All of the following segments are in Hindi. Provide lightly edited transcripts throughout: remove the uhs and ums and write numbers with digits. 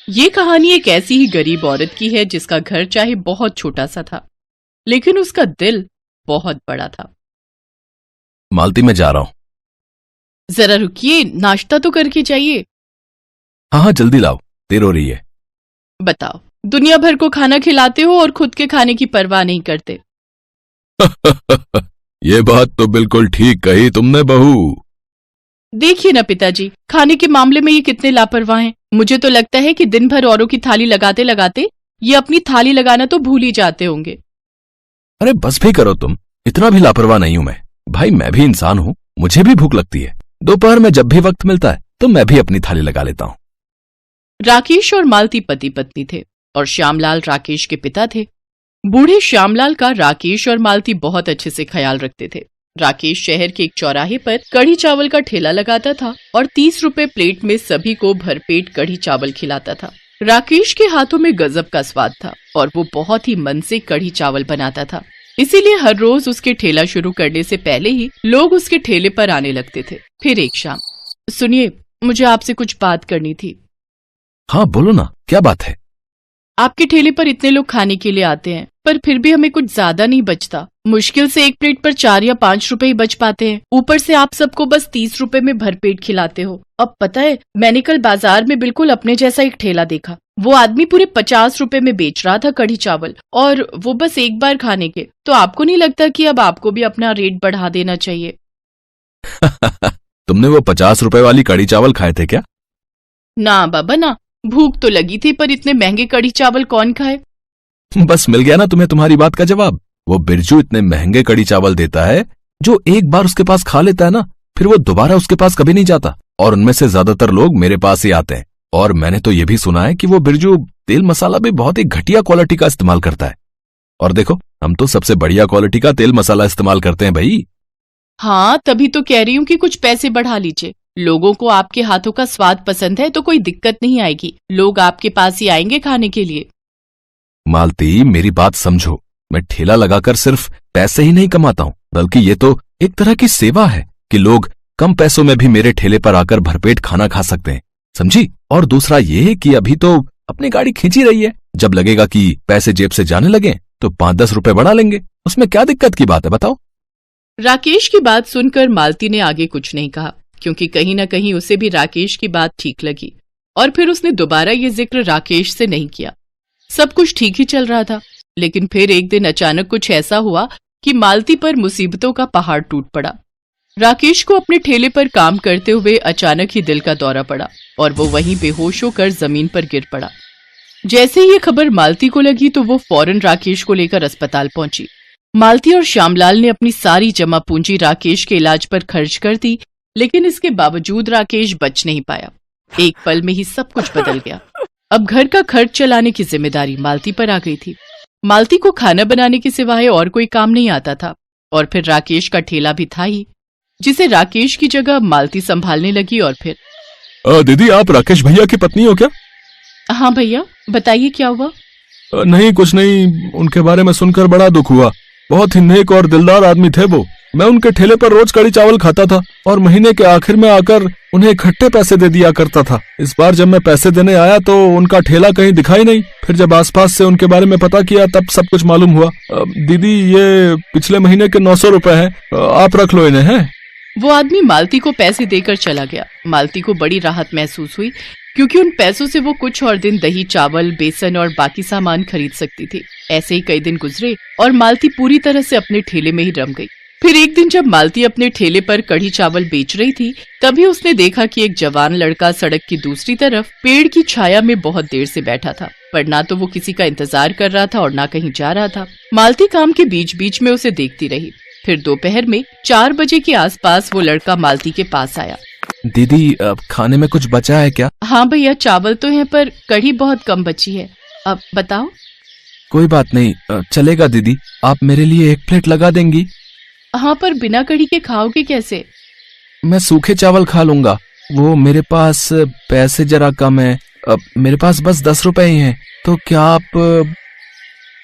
ये कहानी एक ऐसी ही गरीब औरत की है जिसका घर चाहे बहुत छोटा सा था, लेकिन उसका दिल बहुत बड़ा था। मालती, मैं जा रहा हूं। जरा रुकिए, नाश्ता तो करके जाइए। हाँ हाँ, जल्दी लाओ, देर हो रही है। बताओ, दुनिया भर को खाना खिलाते हो और खुद के खाने की परवाह नहीं करते। ये बात तो बिल्कुल ठीक कही तुमने बहू। देखिए ना पिताजी, खाने के मामले में ये कितने लापरवाह हैं। मुझे तो लगता है कि दिन भर औरों की थाली लगाते लगाते ये अपनी थाली लगाना तो भूल ही जाते होंगे। अरे बस भी करो तुम, इतना भी लापरवाह नहीं हूं मैं। भाई, मैं भी इंसान हूं, मुझे भी भूख लगती है। दोपहर में जब भी वक्त मिलता है तो मैं भी अपनी थाली लगा लेता हूं। राकेश और मालती पति पत्नी थे और श्यामलाल राकेश के पिता थे। बूढ़े श्यामलाल का राकेश और मालती बहुत अच्छे से ख्याल रखते थे। राकेश शहर के एक चौराहे पर कढ़ी चावल का ठेला लगाता था और 30 रुपए प्लेट में सभी को भरपेट कढ़ी चावल खिलाता था। राकेश के हाथों में गजब का स्वाद था और वो बहुत ही मन से कढ़ी चावल बनाता था। इसीलिए हर रोज उसके ठेला शुरू करने से पहले ही लोग उसके ठेले पर आने लगते थे। फिर एक शाम, सुनिए, मुझे आपसे कुछ बात करनी थी। हाँ बोलो ना, क्या बात है? आपके ठेले पर इतने लोग खाने के लिए आते हैं, पर फिर भी हमें कुछ ज्यादा नहीं बचता। मुश्किल से एक प्लेट पर 4 या 5 रुपए ही बच पाते हैं। ऊपर से आप सबको बस 30 रुपए में भरपेट खिलाते हो। अब पता है, मैंने कल बाजार में बिल्कुल अपने जैसा एक ठेला देखा। वो आदमी पूरे 50 रुपए में बेच रहा था कढ़ी चावल, और वो बस एक बार खाने के। तो आपको नहीं लगता कि अब आपको भी अपना रेट बढ़ा देना चाहिए? तुमने वो 50 रुपए वाली कढ़ी चावल खाए थे क्या? ना बाबा ना, भूख तो लगी थी, पर इतने महंगे कढ़ी चावल कौन खाए। बस मिल गया ना तुम्हें तुम्हारी बात का जवाब। वो बिरजू इतने महंगे कढ़ी चावल देता है, जो एक बार उसके पास खा लेता है ना, फिर वो दोबारा उसके पास कभी नहीं जाता। और उनमें से ज्यादातर लोग मेरे पास ही आते हैं। और मैंने तो ये भी सुना है कि वो बिरजू तेल मसाला भी बहुत ही घटिया क्वालिटी का इस्तेमाल करता है। और देखो, हम तो सबसे बढ़िया क्वालिटी का तेल मसाला इस्तेमाल करते हैं भाई। हाँ, तभी तो कह रही हूँ कि कुछ पैसे बढ़ा लीजिए। लोगों को आपके हाथों का स्वाद पसंद है तो कोई दिक्कत नहीं आएगी। लोग आपके पास ही आएंगे खाने के लिए। मालती, मेरी बात समझो। मैं ठेला लगाकर सिर्फ पैसे ही नहीं कमाता हूँ, बल्कि ये तो एक तरह की सेवा है कि लोग कम पैसों में भी मेरे ठेले पर आकर भरपेट खाना खा सकते हैं, समझी? और दूसरा ये कि अभी तो अपनी गाड़ी खींची रही है। जब लगेगा कि पैसे जेब से जाने लगे तो 5-10 रुपए बढ़ा लेंगे। उसमें क्या दिक्कत की बात है, बताओ? राकेश की बात सुनकर मालती ने आगे कुछ नहीं कहा, क्योंकि कहीं न कहीं उसे भी राकेश की बात ठीक लगी। और फिर उसने दोबारा ये जिक्र राकेश से नहीं किया। सब कुछ ठीक ही चल रहा था, लेकिन फिर एक दिन अचानक कुछ ऐसा हुआ कि मालती पर मुसीबतों का पहाड़ टूट पड़ा। राकेश को अपने ठेले पर काम करते हुए अचानक ही दिल का दौरा पड़ा और वो वहीं बेहोश होकर जमीन पर गिर पड़ा। जैसे ही ये खबर मालती को लगी तो वो फौरन राकेश को लेकर अस्पताल पहुंची। मालती और श्यामलाल ने अपनी सारी जमा पूंजी राकेश के इलाज पर खर्च कर दी, लेकिन इसके बावजूद राकेश बच नहीं पाया। एक पल में ही सब कुछ बदल गया। अब घर का खर्च चलाने की जिम्मेदारी मालती पर आ गई थी। मालती को खाना बनाने के सिवाय और कोई काम नहीं आता था, और फिर राकेश का ठेला भी था ही, जिसे राकेश की जगह मालती संभालने लगी। और फिर दीदी, आप राकेश भैया की पत्नी हो क्या? हाँ भैया, बताइए क्या हुआ? नहीं, कुछ नहीं। उनके बारे में सुनकर बड़ा दुख हुआ। बहुत ही नेक और दिलदार आदमी थे वो। मैं उनके ठेले पर रोज कढ़ी चावल खाता था और महीने के आखिर में आकर उन्हें इकट्ठे पैसे दे दिया करता था। इस बार जब मैं पैसे देने आया तो उनका ठेला कहीं दिखाई नहीं। फिर जब आसपास से उनके बारे में पता किया तब सब कुछ मालूम हुआ। दीदी, ये पिछले महीने के 900 रुपए हैं, आप रख लो इन्हें। हैं? वो आदमी मालती को पैसे देकर चला गया। मालती को बड़ी राहत महसूस हुई, क्योंकि उन पैसों से वो कुछ और दिन दही, चावल, बेसन और बाकी सामान खरीद सकती थी। ऐसे ही कई दिन गुजरे और मालती पूरी तरह से अपने ठेले में ही रम गई। फिर एक दिन जब मालती अपने ठेले पर कढ़ी चावल बेच रही थी, तभी उसने देखा कि एक जवान लड़का सड़क की दूसरी तरफ पेड़ की छाया में बहुत देर से बैठा था, पर ना तो वो किसी का इंतजार कर रहा था और ना कहीं जा रहा था। मालती काम के बीच बीच में उसे देखती रही। फिर दोपहर में 4 बजे के आसपास वो लड़का मालती के पास आया। दीदी, अब खाने में कुछ बचा है क्या? हाँ भैया, चावल तो है, पर कढ़ी बहुत कम बची है। अब बताओ। कोई बात नहीं, चलेगा दीदी। आप मेरे लिए 1 प्लेट लगा देंगी? हाँ, पर बिना कढ़ी के खाओगे कैसे? मैं सूखे चावल खा लूंगा। वो मेरे पास पैसे जरा कम है। अब मेरे पास बस 10 रुपए ही हैं, तो क्या आप?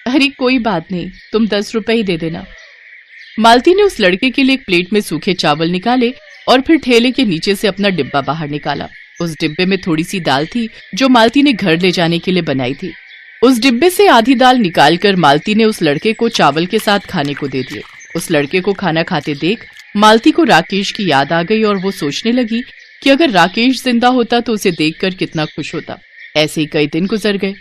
अरे कोई बात नहीं, तुम 10 रुपए ही दे देना। मालती ने उस लड़के के लिए एक प्लेट में सूखे चावल निकाले और फिर ठेले के नीचे से अपना डिब्बा बाहर निकाला। उस डिब्बे में थोड़ी सी दाल थी जो मालती ने घर ले जाने के लिए बनाई थी। उस डिब्बे से आधी दाल निकालकर मालती ने उस लड़के को चावल के साथ खाने को दे दिए। उस लड़के को खाना खाते देख मालती को राकेश की याद आ गई और वो सोचने लगी कि अगर राकेश जिंदा होता तो उसे देखकर कितना खुश होता। ऐसे ही कई दिन गुजर गए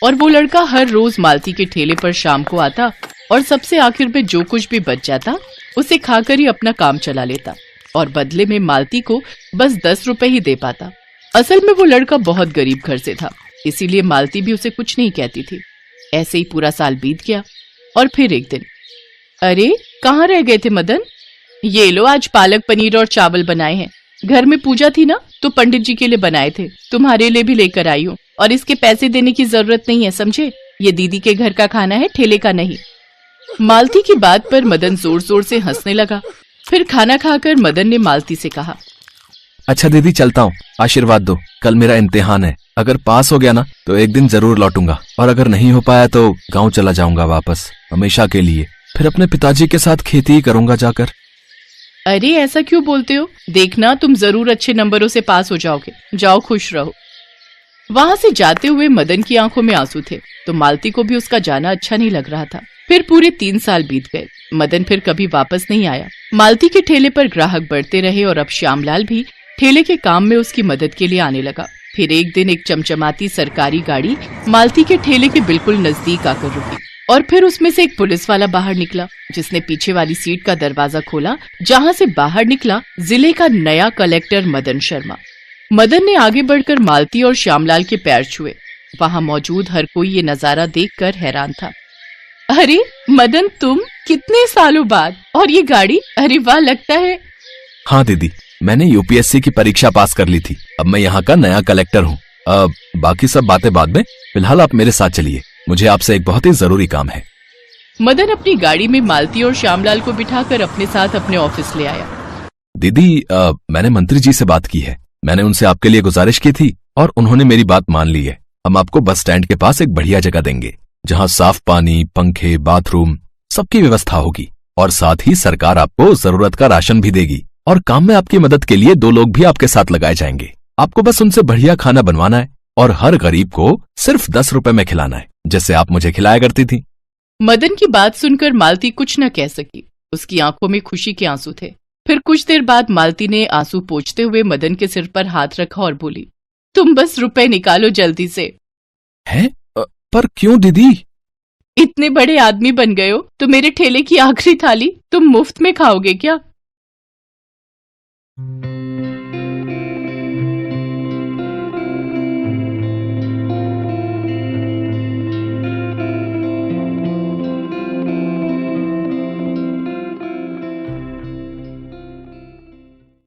और वो लड़का हर रोज मालती के ठेले पर शाम को आता और सबसे आखिर में जो कुछ भी बच जाता उसे खाकर ही अपना काम चला लेता और बदले में मालती को बस 10 रुपए ही दे पाता। असल में वो लड़का बहुत गरीब घर से था, इसीलिए मालती भी उसे कुछ नहीं कहती थी। ऐसे ही पूरा साल बीत गया और फिर एक दिन, अरे कहाँ रह गए थे मदन? ये लो, आज पालक पनीर और चावल बनाए हैं। घर में पूजा थी ना तो पंडित जी के लिए बनाए थे, तुम्हारे लिए भी लेकर आई हूँ। और इसके पैसे देने की जरूरत नहीं है, समझे? ये दीदी के घर का खाना है, ठेले का नहीं। मालती की बात पर मदन जोर जोर से हंसने लगा। फिर खाना खाकर मदन ने मालती से कहा, अच्छा दीदी चलता हूँ, आशीर्वाद दो। कल मेरा इम्तिहान है, अगर पास हो गया ना तो एक दिन जरूर लौटूंगा, और अगर नहीं हो पाया तो गाँव चला जाऊंगा वापस हमेशा के लिए। फिर अपने पिताजी के साथ खेती ही करूंगा जाकर। अरे ऐसा क्यों बोलते हो? देखना तुम जरूर अच्छे नंबरों से पास हो जाओगे। जाओ, खुश रहो। वहां से जाते हुए मदन की आंखों में आंसू थे, तो मालती को भी उसका जाना अच्छा नहीं लग रहा था। फिर पूरे 3 साल बीत गए। मदन फिर कभी वापस नहीं आया। मालती के ठेले पर ग्राहक बढ़ते रहे और अब श्यामलाल भी ठेले के काम में उसकी मदद के लिए आने लगा। फिर एक दिन एक चमचमाती सरकारी गाड़ी मालती के ठेले के बिल्कुल नजदीक आकर रुकी और फिर उसमें से एक पुलिस वाला बाहर निकला, जिसने पीछे वाली सीट का दरवाजा खोला, जहां से बाहर निकला जिले का नया कलेक्टर मदन शर्मा। मदन ने आगे बढ़कर मालती और श्यामलाल के पैर छुए। वहां मौजूद हर कोई ये नजारा देखकर हैरान था। अरे मदन, तुम कितने सालों बाद, और ये गाड़ी, अरे वाह, लगता है। हाँ दीदी, मैंने यूपीएससी की परीक्षा पास कर ली थी। अब मैं यहाँ का नया कलेक्टर हूँ। अब बाकी सब बातें बाद में, फिलहाल आप मेरे साथ चलिए, मुझे आपसे एक बहुत ही जरूरी काम है। मदन अपनी गाड़ी में मालती और श्यामलाल को बिठाकर अपने साथ अपने ऑफिस ले आया। दीदी, मैंने मंत्री जी से बात की है। मैंने उनसे आपके लिए गुजारिश की थी और उन्होंने मेरी बात मान ली है। हम आपको बस स्टैंड के पास एक बढ़िया जगह देंगे, जहाँ साफ पानी, पंखे, बाथरूम, सबकी व्यवस्था होगी, और साथ ही सरकार आपको जरूरत का राशन भी देगी, और काम में आपकी मदद के लिए 2 लोग भी आपके साथ लगाए जाएंगे। आपको बस उनसे बढ़िया खाना बनवाना है और हर गरीब को सिर्फ 10 रुपए में खिलाना है, जैसे आप मुझे खिलाया करती थी। मदन की बात सुनकर मालती कुछ न कह सकी। उसकी आंखों में खुशी के आंसू थे। फिर कुछ देर बाद मालती ने आंसू पोंछते हुए मदन के सिर पर हाथ रखा और बोली, तुम बस रुपए निकालो जल्दी से। हैं? पर क्यों दीदी? इतने बड़े आदमी बन गए हो तो मेरे ठेले की आखिरी थाली तुम मुफ्त में खाओगे क्या?